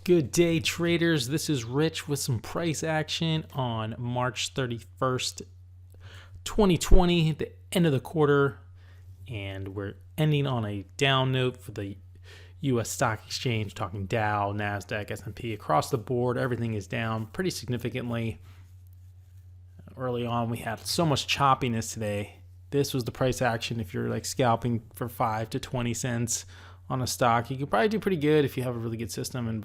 Good day, traders. This is Rich with some price action on March 31st, 2020, the end of the quarter, and we're ending on a down note for the U.S. Stock Exchange, talking Dow, NASDAQ, S&P. Across the board, everything is down pretty significantly. Early on, we had so much choppiness today. This was the price action. If you're like scalping for 5 to 20 cents on a stock, you could probably do pretty good if you have a really good system.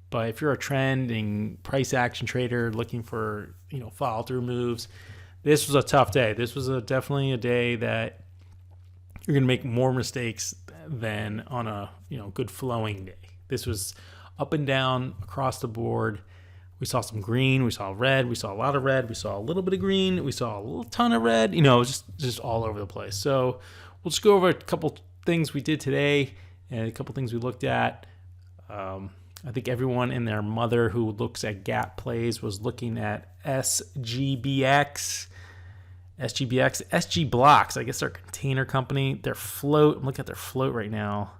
But if you're a trending price action trader looking for, follow through moves, this was a tough day. This was definitely a day that you're going to make more mistakes than on a, good flowing day. This was up and down across the board. We saw some green, we saw red, we saw a lot of red, we saw a little bit of green, we saw a little ton of red, just all over the place. So we'll just go over a couple things we did today and a couple things we looked at. I think everyone and their mother who looks at gap plays was looking at SG Blocks. I guess they're a container company. Their float, I'm looking at their float right now.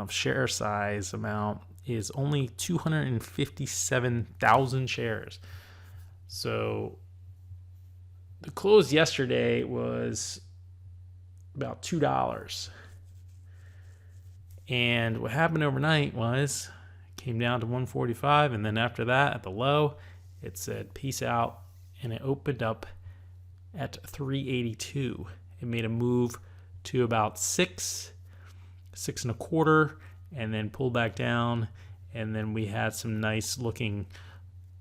Share size amount is only 257,000 shares. So the close yesterday was about $2. And what happened overnight was came down to 145, and then after that at the low it said peace out, and it opened up at 382. It made a move to about 6.25, and then pulled back down, and then we had some nice looking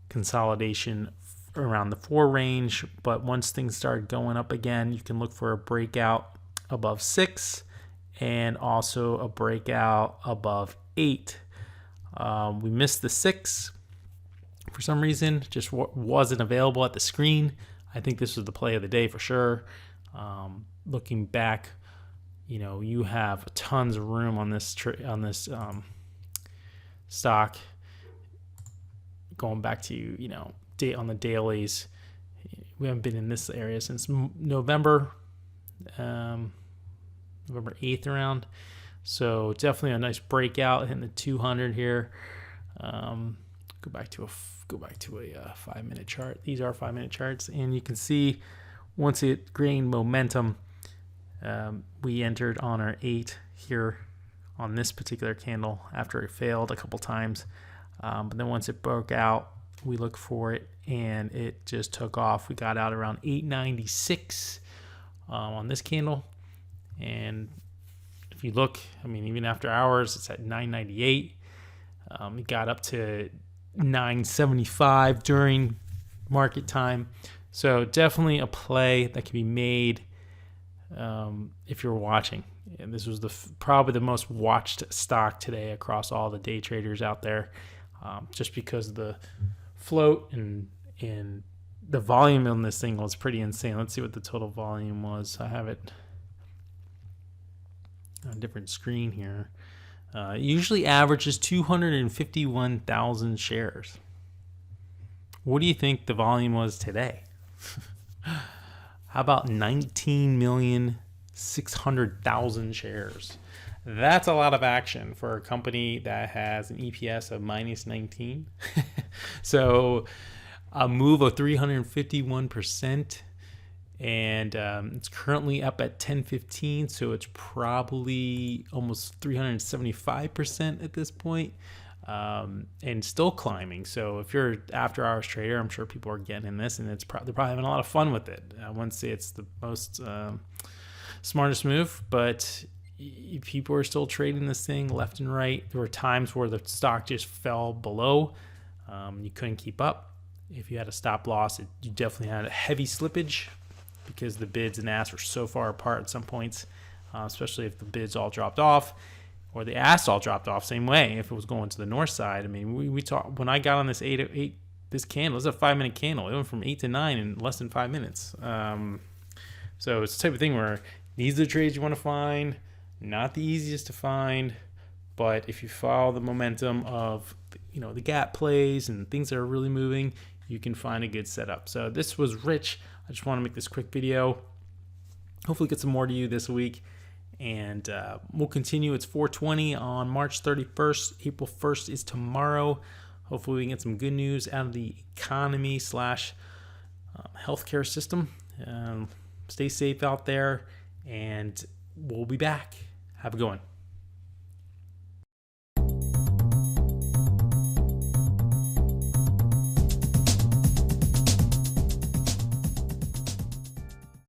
consolidation around the 4 range. But once things started going up again, you can look for a breakout above 6 and also a breakout above 8. We missed the 6 for some reason, just wasn't available at the screen. I think this was the play of the day for sure. Looking back, you have tons of room on this stock. Going back to on the dailies, we haven't been in this area since November 8th around. So definitely a nice breakout hitting the 200 here. Go back to a 5-minute chart. These are 5-minute charts, and you can see once it gained momentum, we entered on our 8 here on this particular candle after it failed a couple times. But then once it broke out, we looked for it, and it just took off. We got out around 896 on this candle, and if you look, even after hours, it's at 998. It got up to 975 during market time. So definitely a play that can be made if you're watching. And this was probably the most watched stock today across all the day traders out there, just because of the float and the volume on this thing was pretty insane. Let's see what the total volume was. I have it on a different screen here. Usually averages 251,000 shares. What do you think the volume was today? How about 19,600,000 shares? That's a lot of action for a company that has an EPS of minus 19. So a move of 351%. And it's currently up at 10.15, so it's probably almost 375% at this point, and still climbing. So if you're an after-hours trader, I'm sure people are getting in this, and they're probably having a lot of fun with it. I wouldn't say it's the most smartest move, but people are still trading this thing left and right. There were times where the stock just fell below. You couldn't keep up. If you had a stop loss, you definitely had a heavy slippage, because the bids and asks were so far apart at some points, especially if the bids all dropped off or the asks all dropped off. Same way if it was going to the north side. We talked when I got on this this candle. This is a 5-minute candle. It went from 8 to 9 in less than 5 minutes. So it's the type of thing where these are the trades you want to find. Not the easiest to find, but if you follow the momentum of the gap plays and things that are really moving, you can find a good setup. So this was Rich. I just want to make this quick video. Hopefully get some more to you this week. And we'll continue. It's 420 on March 31st. April 1st is tomorrow. Hopefully we can get some good news out of the economy slash healthcare system. Stay safe out there, and we'll be back. Have a good one.